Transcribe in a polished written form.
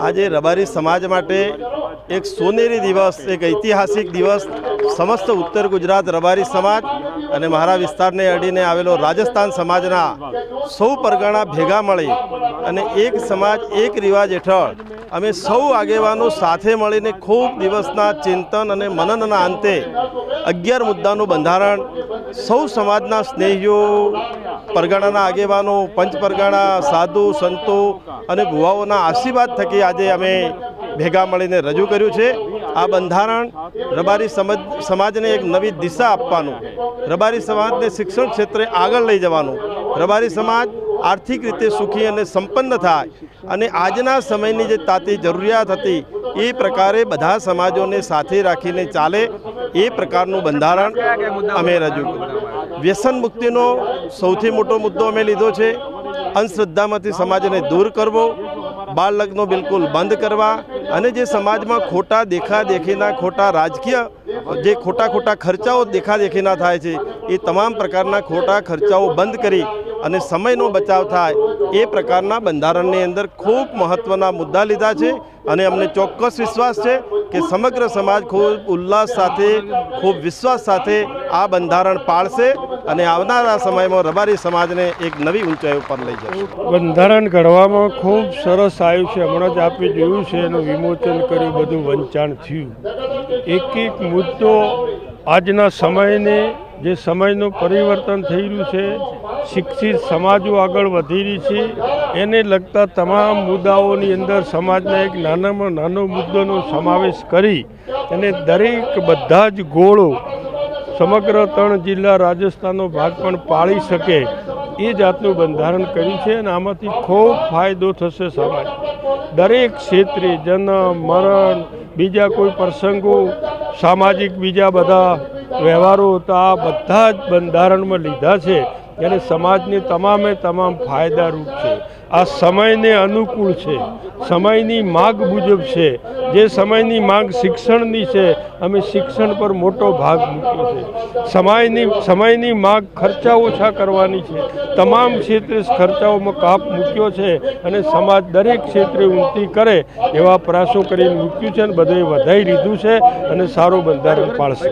આજે રબારી સમાજ માટે એક સોનેરી દિવસ, એક ઐતિહાસિક દિવસ સમસ્ત ઉત્તર ગુજરાત રબારી સમાજ અને મારા વિસ્તારને અડીને આવેલો રાજસ્થાન સમાજના સૌ પરગણા ભેગા મળી અને એક સમાજ એક રિવાજ હેઠળ અમે સૌ આગેવાનો સાથે મળીને ખૂબ દિવસના ચિંતન અને મનનના અંતે 11 મુદ્દાનું બંધારણ સૌ સમાજના સ્નેહીઓ, પરગણાના આગેવાનો, પંચ પરગણા, સાધુ સંતો અને ભુવાઓના આશીર્વાદ થકી આજે અમે ભેગા મળીને રજૂ કર્યું છે। આ બંધારણ રબારી સમાજને એક નવી દિશા આપવાનું, રબારી સમાજને શિક્ષણ ક્ષેત્રે આગળ લઈ જવાનું, રબારી સમાજ આર્થિક રીતે સુખી અને સંપન્ન થાય અને આજના સમયની જે તાતી જરૂરિયાત હતી એ પ્રકારે બધા સમાજોને સાથે રાખીને ચાલે એ પ્રકારનું બંધારણ અમે રજૂ કર્યું। વ્યસન મુક્તિનો સૌથી મોટો મુદ્દો અમે લીધો છે। અંધશ્રદ્ધામાંથી સમાજને દૂર કરવો, બાળ લગ્નો બિલકુલ બંધ કરવા અને જે સમાજમાં ખોટા દેખાદેખીના, ખોટા રાજકીય જે ખોટા ખર્ચાઓ દેખાદેખીના થાય છે એ તમામ પ્રકારના ખોટા ખર્ચાઓ બંધ કરી અને સમયનો બચાવ થાય એ પ્રકારના બંધારણની અંદર ખૂબ મહત્ત્વના મુદ્દા લીધા છે અને અમને ચોક્કસ વિશ્વાસ છે કે સમગ્ર સમાજ ખૂબ ઉલ્લાસ સાથે, ખૂબ વિશ્વાસ સાથે આ બંધારણ પાળશે અને આવનારા સમયમાં રબારી સમાજને એક નવી ઊંચાઈ ઉપર લઈ જશે। બંધારણ ઘડવામાં ખૂબ સરસ આવ્યું છે। હમણાં જ આપણે જોયું છે, એનું વિમોચન કર્યું, બધું વંચાણ થયું। એક મુદ્દો આજના સમયને, જે સમયનું પરિવર્તન થઈ રહ્યું છે, શિક્ષિત સમાજો આગળ વધી રહી છે, એને લગતા તમામ મુદ્દાઓની અંદર સમાજના એક નાનામાં નાનો મુદ્દાનો સમાવેશ કરી અને દરેક બધા જ ગોળો સમગ્ર 3 જિલ્લા રાજસ્થાનનો ભાગ પણ પાળી શકે એ જાતનું બંધારણ કર્યું છે અને આમાંથી ખૂબ ફાયદો થશે સમાજ દરેક ક્ષેત્રે, જન્મ, મરણ, બીજા કોઈ પ્રસંગો, સામાજિક બીજા બધા વ્યવહારો હતા, આ બધા જ બંધારણમાં લીધા છે અને સમાજને તમામે તમામ ફાયદારૂપ છે। આ સમયને અનુકૂળ છે, સમયની માગ મુજબ છે। જે સમયની માગ શિક્ષણની છે, અમે શિક્ષણ પર મોટો ભાગ મૂક્યો છે। સમયની માગ ખર્ચા ઓછા કરવાની છે, તમામ ક્ષેત્રે ખર્ચાઓમાં કાપ મૂક્યો છે અને સમાજ દરેક ક્ષેત્રે ઉન્નતિ કરે એવા પ્રયાસો કરીને મૂક્યું છે અને બધે વધારી લીધું છે અને સારું બંધારણ પાળશે।